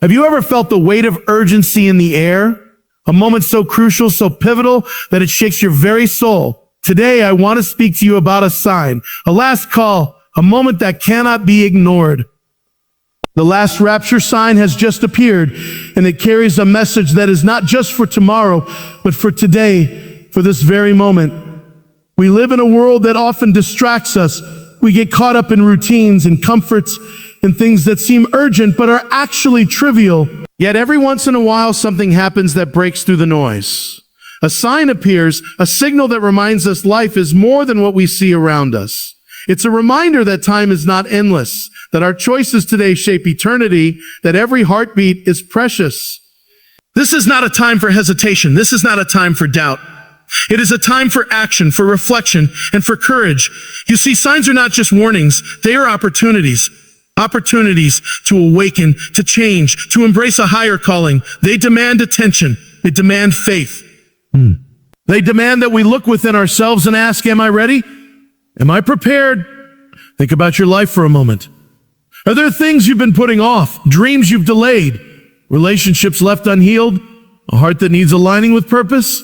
Have you ever felt the weight of urgency in the air? A moment so crucial, so pivotal, that it shakes your very soul. Today, I want to speak to you about a sign, a last call, a moment that cannot be ignored. The Last Rapture Sign has just appeared, and it carries a message that is not just for tomorrow, but for today, for this very moment. We live in a world that often distracts us. We get caught up in routines and comforts and things that seem urgent but are actually trivial. Yet every once in a while, something happens that breaks through the noise. A sign appears, a signal that reminds us life is more than what we see around us. It's a reminder that time is not endless, that our choices today shape eternity, that every heartbeat is precious. This is not a time for hesitation. This is not a time for doubt. It is a time for action, for reflection, and for courage. You see, signs are not just warnings. They are opportunities. Opportunities to awaken, to change, to embrace a higher calling. They demand attention. They demand faith. They demand that we look within ourselves and ask, am I ready? Am I prepared? Think about your life for a moment. Are there things you've been putting off, dreams you've delayed, relationships left unhealed, a heart that needs aligning with purpose?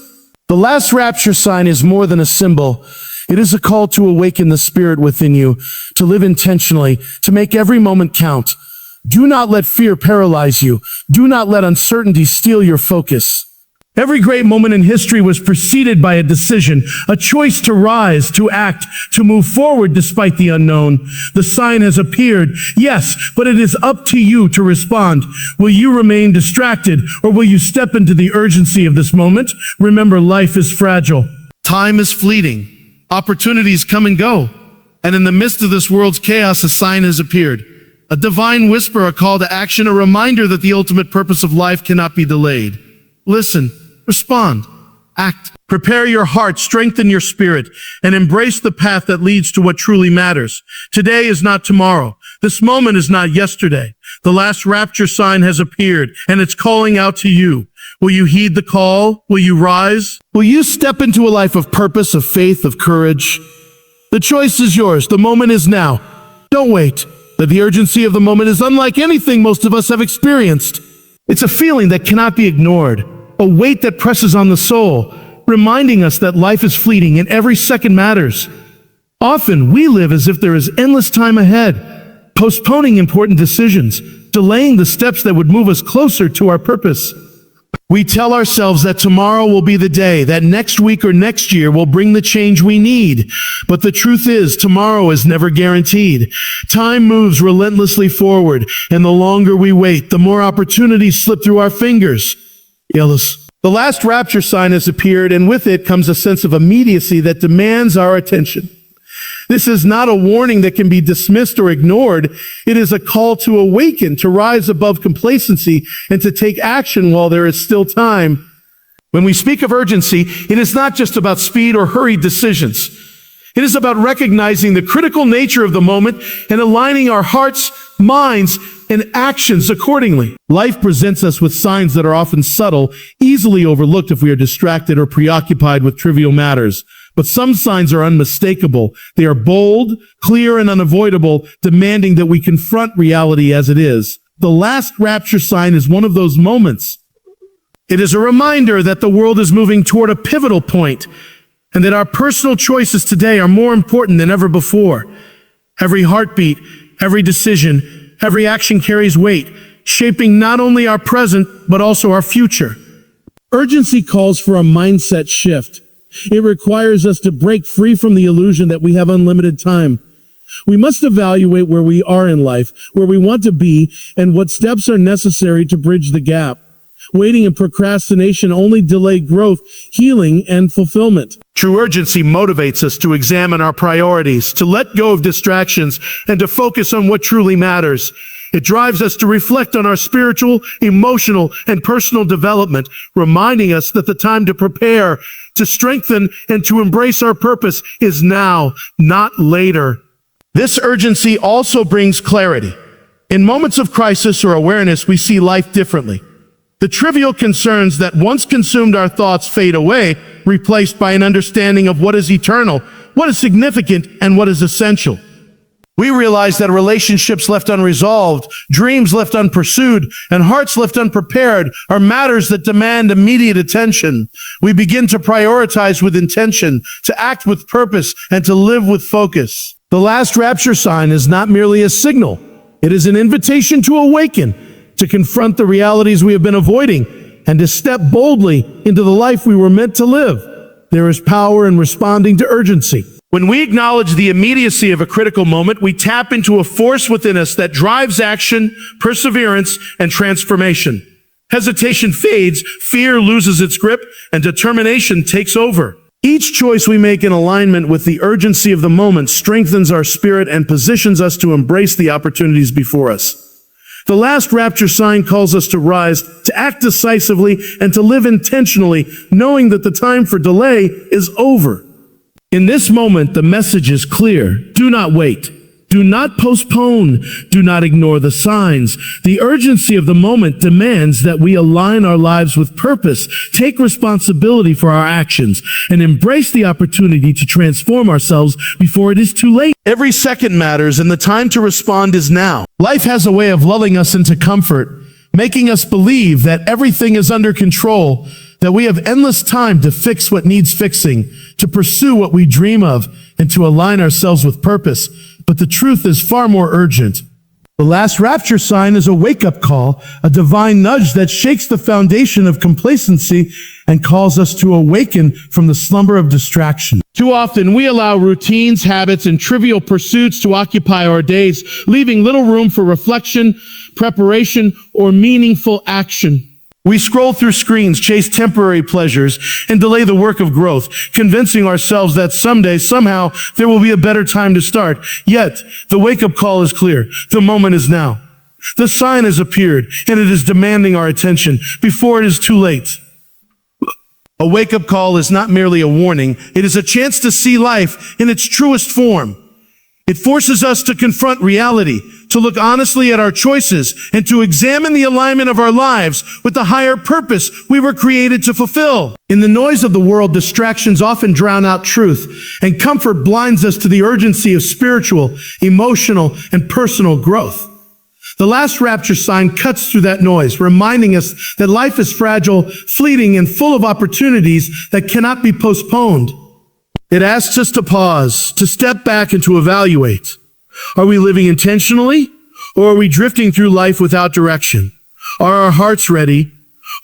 The Last Rapture Sign is more than a symbol. It is a call to awaken the spirit within you, to live intentionally, to make every moment count. Do not let fear paralyze you. Do not let uncertainty steal your focus. Every great moment in history was preceded by a decision, a choice to rise, to act, to move forward despite the unknown. The sign has appeared, yes, but it is up to you to respond. Will you remain distracted, or will you step into the urgency of this moment? Remember, life is fragile. Time is fleeting. Opportunities come and go. And in the midst of this world's chaos, a sign has appeared. A divine whisper, a call to action, a reminder that the ultimate purpose of life cannot be delayed. Listen. Respond, act, prepare your heart, strengthen your spirit, and embrace the path that leads to what truly matters. Today is not tomorrow. This moment is not yesterday. The Last Rapture Sign has appeared, and it's calling out to you. Will you heed the call? Will you rise? Will you step into a life of purpose, of faith, of courage? The choice is yours. The moment is now. Don't wait. The urgency of the moment is unlike anything most of us have experienced. It's a feeling that cannot be ignored. A weight that presses on the soul, reminding us that life is fleeting and every second matters. Often, we live as if there is endless time ahead, postponing important decisions, delaying the steps that would move us closer to our purpose. We tell ourselves that tomorrow will be the day, that next week or next year will bring the change we need. But the truth is, tomorrow is never guaranteed. Time moves relentlessly forward, and the longer we wait, the more opportunities slip through our fingers. The Last Rapture Sign has appeared, and with it comes a sense of immediacy that demands our attention. This is not a warning that can be dismissed or ignored. It is a call to awaken, to rise above complacency, and to take action while there is still time. When we speak of urgency, it is not just about speed or hurried decisions. It is about recognizing the critical nature of the moment and aligning our hearts, minds, and actions accordingly. Life presents us with signs that are often subtle, easily overlooked if we are distracted or preoccupied with trivial matters. But some signs are unmistakable. They are bold, clear, and unavoidable, demanding that we confront reality as it is. The Last Rapture Sign is one of those moments. It is a reminder that the world is moving toward a pivotal point, and that our personal choices today are more important than ever before. Every heartbeat, every decision, every action carries weight, shaping not only our present, but also our future. Urgency calls for a mindset shift. It requires us to break free from the illusion that we have unlimited time. We must evaluate where we are in life, where we want to be, and what steps are necessary to bridge the gap. Waiting and procrastination only delay growth, healing, and fulfillment. True urgency motivates us to examine our priorities, to let go of distractions, and to focus on what truly matters. It drives us to reflect on our spiritual, emotional, and personal development, reminding us that the time to prepare, to strengthen, and to embrace our purpose is now, not later. This urgency also brings clarity. In moments of crisis or awareness, we see life differently. The trivial concerns that once consumed our thoughts fade away, replaced by an understanding of what is eternal, what is significant, and what is essential. We realize that relationships left unresolved, dreams left unpursued, and hearts left unprepared are matters that demand immediate attention. We begin to prioritize with intention, to act with purpose, and to live with focus. The last rapture sign is not merely a signal. It is an invitation to awaken, to confront the realities we have been avoiding, and to step boldly into the life we were meant to live. There is power in responding to urgency. When we acknowledge the immediacy of a critical moment, we tap into a force within us that drives action, perseverance, and transformation. Hesitation fades, fear loses its grip, and determination takes over. Each choice we make in alignment with the urgency of the moment strengthens our spirit and positions us to embrace the opportunities before us. The last rapture sign calls us to rise, to act decisively, and to live intentionally, knowing that the time for delay is over. In this moment, the message is clear. Do not wait. Do not postpone. Do not ignore the signs. The urgency of the moment demands that we align our lives with purpose, take responsibility for our actions, and embrace the opportunity to transform ourselves before it is too late. Every second matters, and the time to respond is now. Life has a way of lulling us into comfort, making us believe that everything is under control, that we have endless time to fix what needs fixing, to pursue what we dream of, and to align ourselves with purpose. But the truth is far more urgent. The last rapture sign is a wake-up call, a divine nudge that shakes the foundation of complacency and calls us to awaken from the slumber of distraction. Too often, we allow routines, habits, and trivial pursuits to occupy our days, leaving little room for reflection, preparation, or meaningful action. We scroll through screens, chase temporary pleasures, and delay the work of growth, convincing ourselves that someday, somehow, there will be a better time to start. Yet, the wake-up call is clear. The moment is now. The sign has appeared, and it is demanding our attention before it is too late. A wake-up call is not merely a warning. It is a chance to see life in its truest form. It forces us to confront reality, to look honestly at our choices, and to examine the alignment of our lives with the higher purpose we were created to fulfill. In the noise of the world, distractions often drown out truth, and comfort blinds us to the urgency of spiritual, emotional, and personal growth. The last rapture sign cuts through that noise, reminding us that life is fragile, fleeting, and full of opportunities that cannot be postponed. It asks us to pause, to step back, and to evaluate. Are we living intentionally, or are we drifting through life without direction? Are our hearts ready,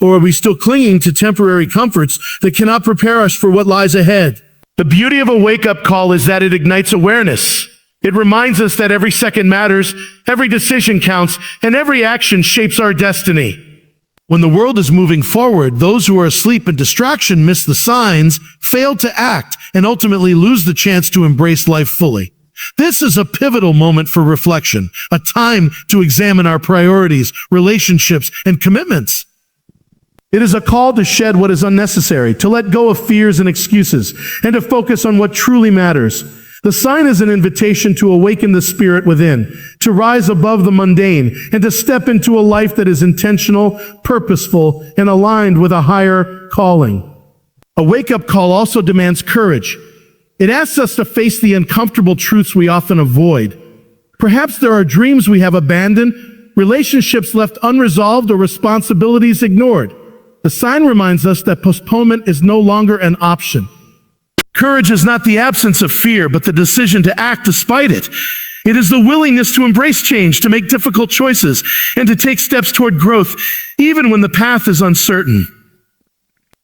or are we still clinging to temporary comforts that cannot prepare us for what lies ahead? The beauty of a wake-up call is that it ignites awareness. It reminds us that every second matters, every decision counts, and every action shapes our destiny. When the world is moving forward, those who are asleep in distraction miss the signs, fail to act, and ultimately lose the chance to embrace life fully. This is a pivotal moment for reflection, a time to examine our priorities, relationships, and commitments. It is a call to shed what is unnecessary, to let go of fears and excuses, and to focus on what truly matters. The sign is an invitation to awaken the spirit within, to rise above the mundane, and to step into a life that is intentional, purposeful, and aligned with a higher calling. A wake-up call also demands courage. It asks us to face the uncomfortable truths we often avoid. Perhaps there are dreams we have abandoned, relationships left unresolved, or responsibilities ignored. The sign reminds us that postponement is no longer an option. Courage is not the absence of fear, but the decision to act despite it. It is the willingness to embrace change, to make difficult choices, and to take steps toward growth, even when the path is uncertain.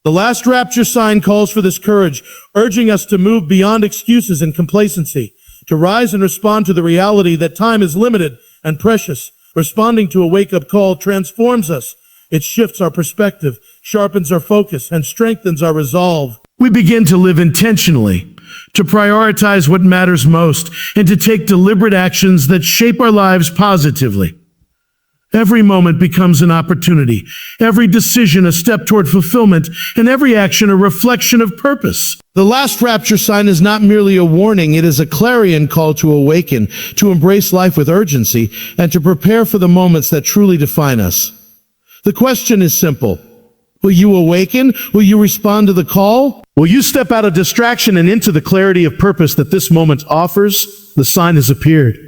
The last rapture sign calls for this courage, urging us to move beyond excuses and complacency, to rise and respond to the reality that time is limited and precious. Responding to a wake-up call transforms us. It shifts our perspective, sharpens our focus, and strengthens our resolve. We begin to live intentionally, to prioritize what matters most, and to take deliberate actions that shape our lives positively. Every moment becomes an opportunity, every decision a step toward fulfillment, and every action a reflection of purpose. The last rapture sign is not merely a warning, it is a clarion call to awaken, to embrace life with urgency, and to prepare for the moments that truly define us. The question is simple. Will you awaken? Will you respond to the call? Will you step out of distraction and into the clarity of purpose that this moment offers? The sign has appeared.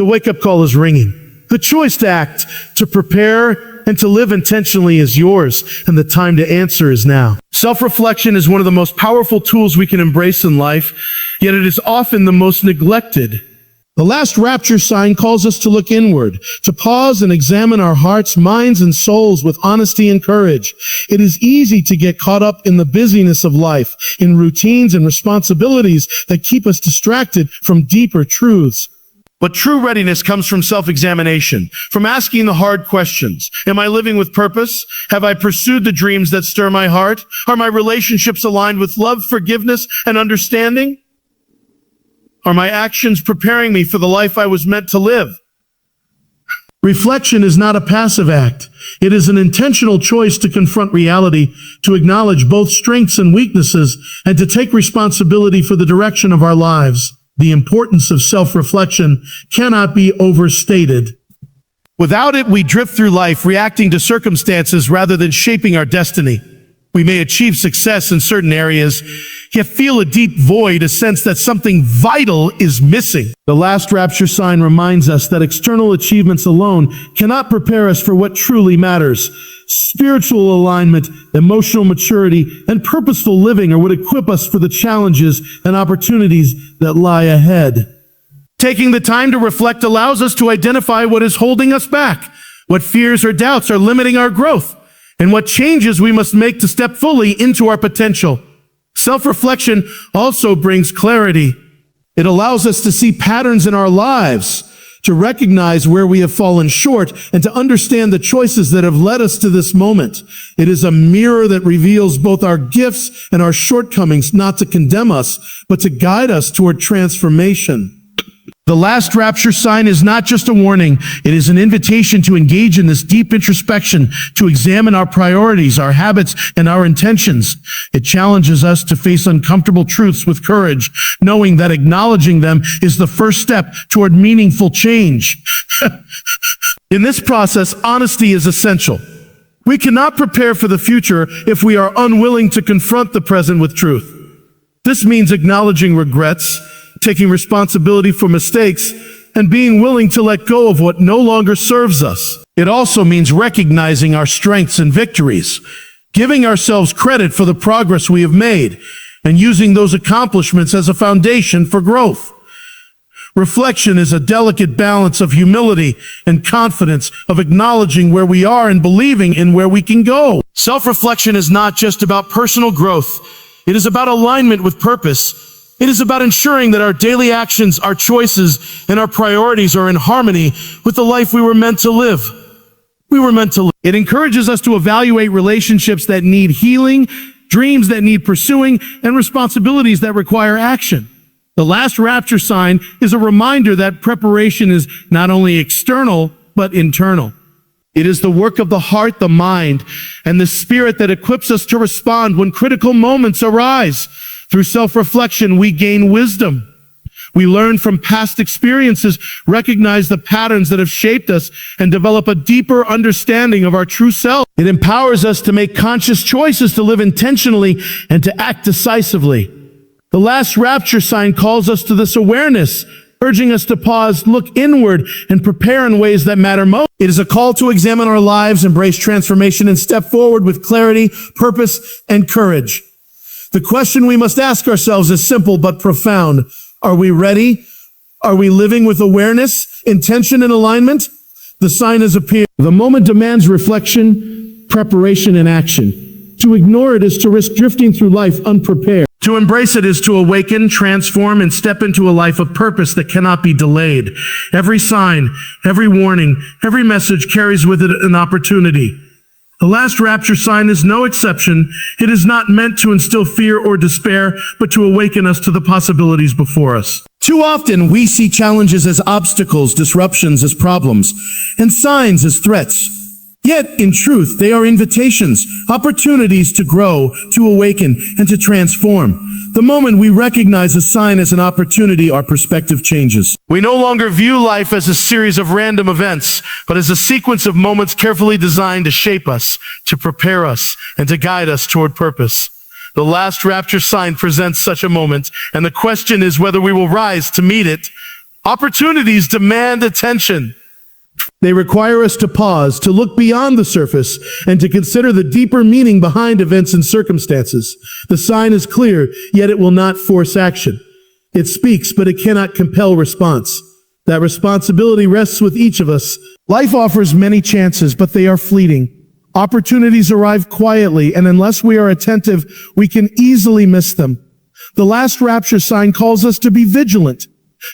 The wake-up call is ringing. The choice to act, to prepare, and to live intentionally is yours, and the time to answer is now. Self-reflection is one of the most powerful tools we can embrace in life, yet it is often the most neglected. The Last Rapture Sign calls us to look inward, to pause and examine our hearts, minds, and souls with honesty and courage. It is easy to get caught up in the busyness of life, in routines and responsibilities that keep us distracted from deeper truths. But true readiness comes from self-examination, from asking the hard questions. Am I living with purpose? Have I pursued the dreams that stir my heart? Are my relationships aligned with love, forgiveness, and understanding? Are my actions preparing me for the life I was meant to live? Reflection is not a passive act. It is an intentional choice to confront reality, to acknowledge both strengths and weaknesses, and to take responsibility for the direction of our lives. The importance of self-reflection cannot be overstated. Without it, we drift through life reacting to circumstances rather than shaping our destiny. We may achieve success in certain areas, yet feel a deep void, a sense that something vital is missing. The Last Rapture Sign reminds us that external achievements alone cannot prepare us for what truly matters. Spiritual alignment, emotional maturity, and purposeful living are what equip us for the challenges and opportunities that lie ahead. Taking the time to reflect allows us to identify what is holding us back, what fears or doubts are limiting our growth, and what changes we must make to step fully into our potential. Self-reflection also brings clarity. It allows us to see patterns in our lives, to recognize where we have fallen short, and to understand the choices that have led us to this moment. It is a mirror that reveals both our gifts and our shortcomings, not to condemn us, but to guide us toward transformation. The Last Rapture Sign is not just a warning. It is an invitation to engage in this deep introspection, to examine our priorities, our habits, and our intentions. It challenges us to face uncomfortable truths with courage, knowing that acknowledging them is the first step toward meaningful change. In this process, honesty is essential. We cannot prepare for the future if we are unwilling to confront the present with truth. This means acknowledging regrets, taking responsibility for mistakes, and being willing to let go of what no longer serves us. It also means recognizing our strengths and victories, giving ourselves credit for the progress we have made, and using those accomplishments as a foundation for growth. Reflection is a delicate balance of humility and confidence, of acknowledging where we are and believing in where we can go. Self-reflection is not just about personal growth. It is about alignment with purpose. It is about ensuring that our daily actions, our choices, and our priorities are in harmony with the life we were meant to live. It encourages us to evaluate relationships that need healing, dreams that need pursuing, and responsibilities that require action. The Last Rapture Sign is a reminder that preparation is not only external, but internal. It is the work of the heart, the mind, and the spirit that equips us to respond when critical moments arise. Through self-reflection, we gain wisdom. We learn from past experiences, recognize the patterns that have shaped us, and develop a deeper understanding of our true self. It empowers us to make conscious choices, to live intentionally, and to act decisively. The Last Rapture Sign calls us to this awareness, urging us to pause, look inward, and prepare in ways that matter most. It is a call to examine our lives, embrace transformation, and step forward with clarity, purpose, and courage. The question we must ask ourselves is simple but profound. Are we ready? Are we living with awareness, intention, and alignment? The sign has appeared. The moment demands reflection, preparation, and action. To ignore it is to risk drifting through life unprepared. To embrace it is to awaken, transform, and step into a life of purpose that cannot be delayed. Every sign, every warning, every message carries with it an opportunity. The Last Rapture Sign is no exception. It is not meant to instill fear or despair, but to awaken us to the possibilities before us. Too often, we see challenges as obstacles, disruptions as problems, and signs as threats. Yet, in truth, they are invitations, opportunities to grow, to awaken, and to transform. The moment we recognize a sign as an opportunity, our perspective changes. We no longer view life as a series of random events, but as a sequence of moments carefully designed to shape us, to prepare us, and to guide us toward purpose. The Last Rapture Sign presents such a moment, and the question is whether we will rise to meet it Opportunities demand attention. They require us to pause, to look beyond the surface, and to consider the deeper meaning behind events and circumstances. The sign is clear, yet it will not force action. It speaks, but it cannot compel response. That responsibility rests with each of us. Life offers many chances, but they are fleeting. Opportunities arrive quietly, and unless we are attentive, we can easily miss them. The Last Rapture Sign calls us to be vigilant,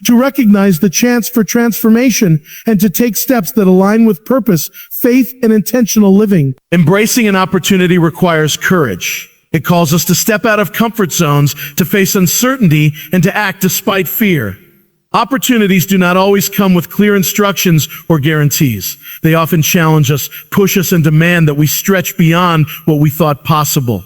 to recognize the chance for transformation, and to take steps that align with purpose, faith, and intentional living. Embracing an opportunity requires courage. It calls us to step out of comfort zones, to face uncertainty, and to act despite fear. Opportunities do not always come with clear instructions or guarantees. They often challenge us, push us, and demand that we stretch beyond what we thought possible.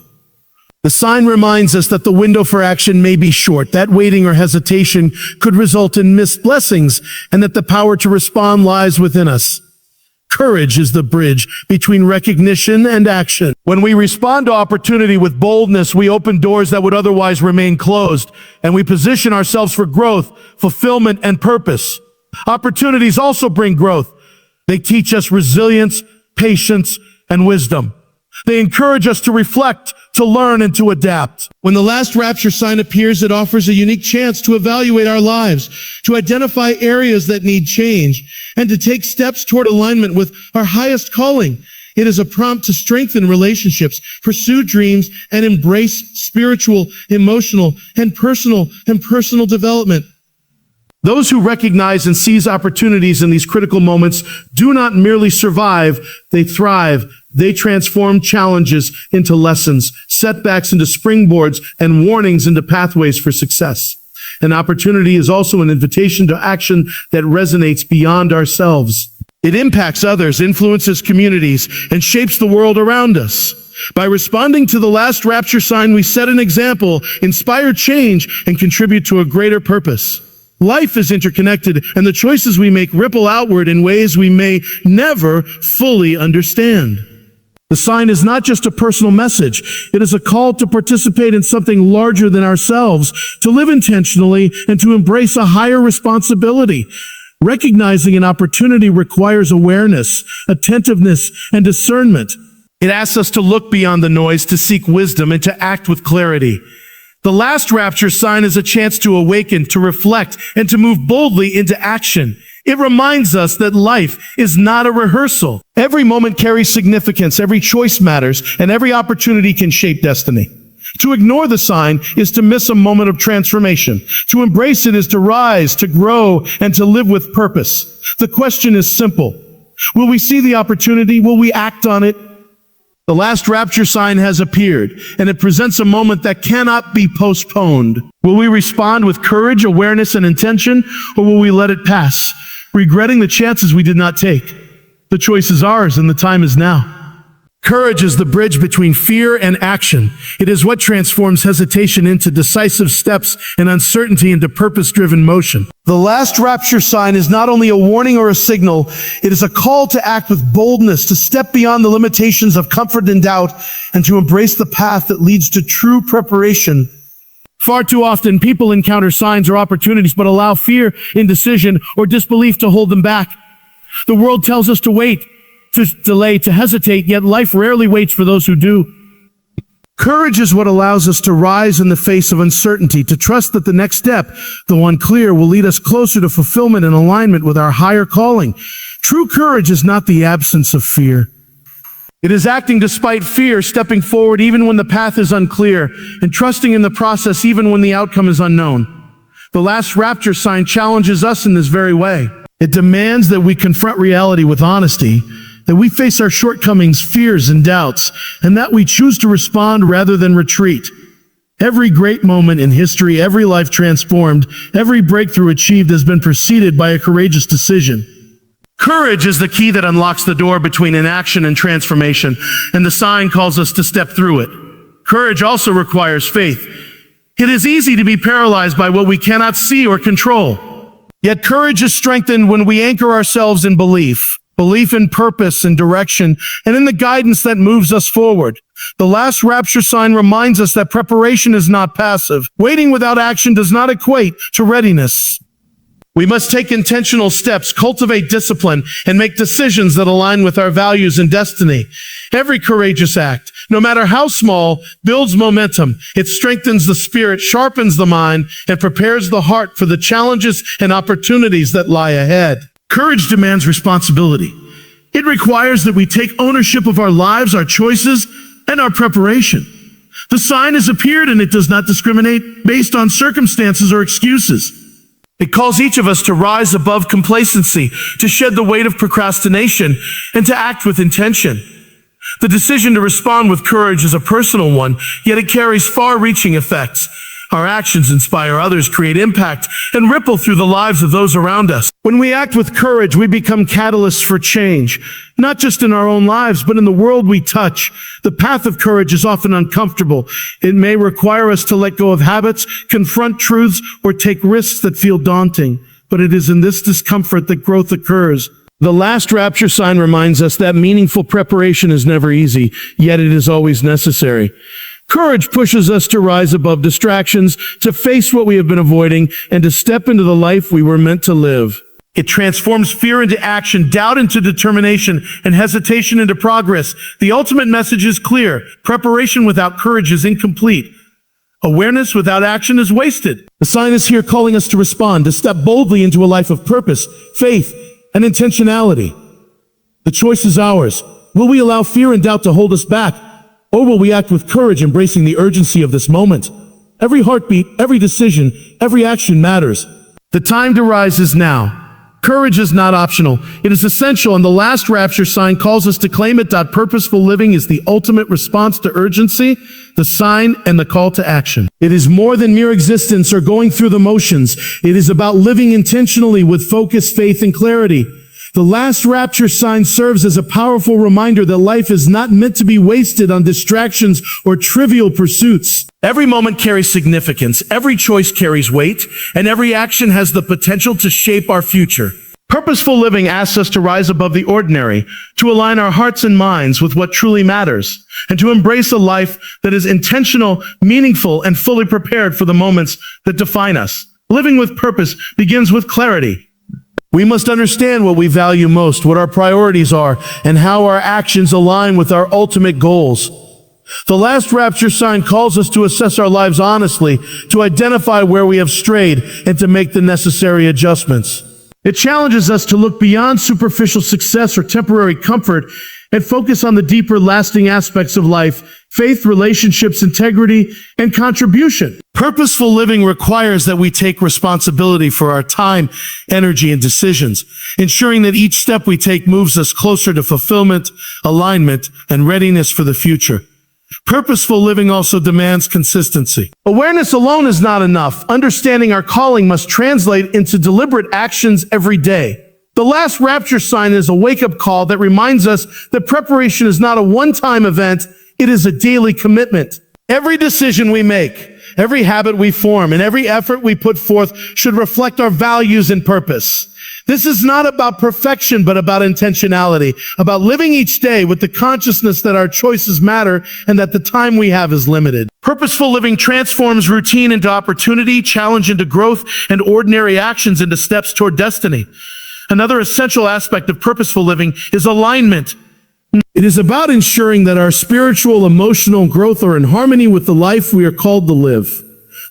The sign reminds us that the window for action may be short, that waiting or hesitation could result in missed blessings, and that the power to respond lies within us. Courage is the bridge between recognition and action. When we respond to opportunity with boldness, we open doors that would otherwise remain closed, and we position ourselves for growth, fulfillment, and purpose. Opportunities also bring growth. They teach us resilience, patience, and wisdom. They encourage us to reflect, to learn, and to adapt. When the Last Rapture Sign appears, it offers a unique chance to evaluate our lives, to identify areas that need change, and to take steps toward alignment with our highest calling. It is a prompt to strengthen relationships, pursue dreams, and embrace spiritual, emotional, and personal development. Those who recognize and seize opportunities in these critical moments do not merely survive, they thrive. They transform challenges into lessons, setbacks into springboards, and warnings into pathways for success. An opportunity is also an invitation to action that resonates beyond ourselves. It impacts others, influences communities, and shapes the world around us. By responding to the Last Rapture Sign, we set an example, inspire change, and contribute to a greater purpose. Life is interconnected, and the choices we make ripple outward in ways we may never fully understand. The sign is not just a personal message. It is a call to participate in something larger than ourselves, to live intentionally, and to embrace a higher responsibility. Recognizing an opportunity requires awareness, attentiveness, and discernment. It asks us to look beyond the noise, to seek wisdom, and to act with clarity. The Last Rapture Sign is a chance to awaken, to reflect, and to move boldly into action. It reminds us that life is not a rehearsal. Every moment carries significance, every choice matters, and every opportunity can shape destiny. To ignore the sign is to miss a moment of transformation. To embrace it is to rise, to grow, and to live with purpose. The question is simple. Will we see the opportunity? Will we act on it? The Last Rapture Sign has appeared, and it presents a moment that cannot be postponed. Will we respond with courage, awareness, and intention, or will we let it pass, regretting the chances we did not take? The choice is ours, and the time is now. Courage is the bridge between fear and action. It is what transforms hesitation into decisive steps and uncertainty into purpose-driven motion. The Last Rapture Sign is not only a warning or a signal, it is a call to act with boldness, to step beyond the limitations of comfort and doubt, and to embrace the path that leads to true preparation. Far too often, people encounter signs or opportunities but allow fear, indecision, or disbelief to hold them back. The world tells us to wait, to delay, to hesitate, yet life rarely waits for those who do. Courage is what allows us to rise in the face of uncertainty, to trust that the next step, the one clear, will lead us closer to fulfillment and alignment with our higher calling. True courage is not the absence of fear. It is acting despite fear, stepping forward even when the path is unclear, and trusting in the process even when the outcome is unknown. The Last Rapture Sign challenges us in this very way. It demands that we confront reality with honesty, that we face our shortcomings, fears, and doubts, and that we choose to respond rather than retreat. Every great moment in history, every life transformed, every breakthrough achieved has been preceded by a courageous decision. Courage is the key that unlocks the door between inaction and transformation, and the sign calls us to step through it. Courage also requires faith. It is easy to be paralyzed by what we cannot see or control. Yet courage is strengthened when we anchor ourselves in belief in purpose and direction, and in the guidance that moves us forward. The Last Rapture Sign reminds us that preparation is not passive. Waiting without action does not equate to readiness. We must take intentional steps, cultivate discipline, and make decisions that align with our values and destiny. Every courageous act, no matter how small, builds momentum. It strengthens the spirit, sharpens the mind, and prepares the heart for the challenges and opportunities that lie ahead. Courage demands responsibility. It requires that we take ownership of our lives, our choices, and our preparation. The sign has appeared, and it does not discriminate based on circumstances or excuses. It calls each of us to rise above complacency, to shed the weight of procrastination, and to act with intention. The decision to respond with courage is a personal one, yet it carries far-reaching effects. Our actions inspire others, create impact, and ripple through the lives of those around us. When we act with courage, we become catalysts for change, not just in our own lives, but in the world we touch. The path of courage is often uncomfortable. It may require us to let go of habits, confront truths, or take risks that feel daunting. But it is in this discomfort that growth occurs. The Last Rapture Sign reminds us that meaningful preparation is never easy, yet it is always necessary. Courage pushes us to rise above distractions, to face what we have been avoiding, and to step into the life we were meant to live. It transforms fear into action, doubt into determination, and hesitation into progress. The ultimate message is clear. Preparation without courage is incomplete. Awareness without action is wasted. The sign is here calling us to respond, to step boldly into a life of purpose, faith, and intentionality. The choice is ours. Will we allow fear and doubt to hold us back? Or will we act with courage, embracing the urgency of this moment? Every heartbeat, every decision, every action matters. The time to rise is now. Courage is not optional. It is essential, and the Last Rapture Sign calls us to claim it. Purposeful living is the ultimate response to urgency, the sign, and the call to action. It is more than mere existence or going through the motions. It is about living intentionally with focus, faith, and clarity. The Last Rapture Sign serves as a powerful reminder that life is not meant to be wasted on distractions or trivial pursuits. Every moment carries significance, every choice carries weight, and every action has the potential to shape our future. Purposeful living asks us to rise above the ordinary, to align our hearts and minds with what truly matters, and to embrace a life that is intentional, meaningful, and fully prepared for the moments that define us. Living with purpose begins with clarity. We must understand what we value most, what our priorities are, and how our actions align with our ultimate goals. The Last Rapture Sign calls us to assess our lives honestly, to identify where we have strayed, and to make the necessary adjustments. It challenges us to look beyond superficial success or temporary comfort and focus on the deeper, lasting aspects of life: faith, relationships, integrity, and contribution. Purposeful living requires that we take responsibility for our time, energy, and decisions, ensuring that each step we take moves us closer to fulfillment, alignment, and readiness for the future. Purposeful living also demands consistency. Awareness alone is not enough. Understanding our calling must translate into deliberate actions every day. The Last Rapture Sign is a wake-up call that reminds us that preparation is not a one-time event, it is a daily commitment. Every decision we make, every habit we form, and every effort we put forth should reflect our values and purpose. This is not about perfection, but about intentionality, about living each day with the consciousness that our choices matter and that the time we have is limited. Purposeful living transforms routine into opportunity, challenge into growth, and ordinary actions into steps toward destiny. Another essential aspect of purposeful living is alignment. It is about ensuring that our spiritual, emotional growth are in harmony with the life we are called to live.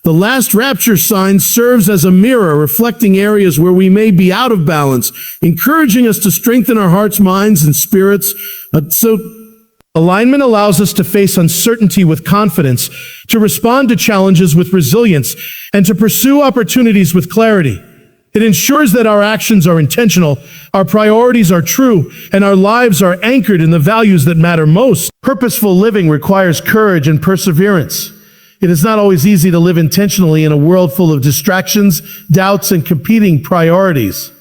The Last Rapture Sign serves as a mirror reflecting areas where we may be out of balance, encouraging us to strengthen our hearts, minds, and spirits. Alignment allows us to face uncertainty with confidence, to respond to challenges with resilience, and to pursue opportunities with clarity. It ensures that our actions are intentional, our priorities are true, and our lives are anchored in the values that matter most. Purposeful living requires courage and perseverance. It is not always easy to live intentionally in a world full of distractions, doubts, and competing priorities.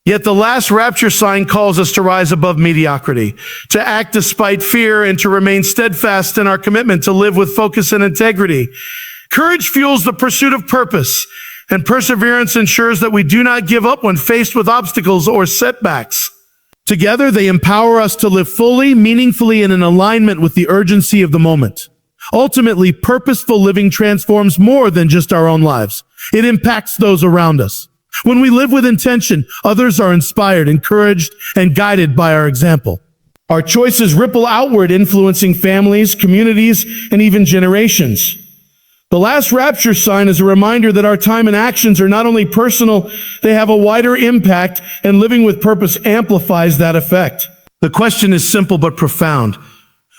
Yet the Last Rapture Sign calls us to rise above mediocrity, to act despite fear, and to remain steadfast in our commitment to live with focus and integrity. Courage fuels the pursuit of purpose, and perseverance ensures that we do not give up when faced with obstacles or setbacks. Together, they empower us to live fully, meaningfully, and in alignment with the urgency of the moment. Ultimately, purposeful living transforms more than just our own lives. It impacts those around us. When we live with intention, others are inspired, encouraged, and guided by our example. Our choices ripple outward, influencing families, communities, and even generations. The Last Rapture Sign is a reminder that our time and actions are not only personal, they have a wider impact, and living with purpose amplifies that effect. The question is simple but profound.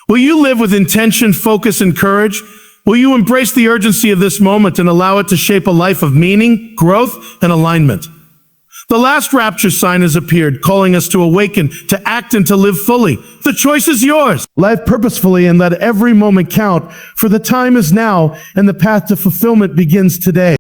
Will you live with intention, focus, and courage? Will you embrace the urgency of this moment and allow it to shape a life of meaning, growth, and alignment? The Last Rapture Sign has appeared, calling us to awaken, to act, and to live fully. The choice is yours. Live purposefully and let every moment count, for the time is now, and the path to fulfillment begins today.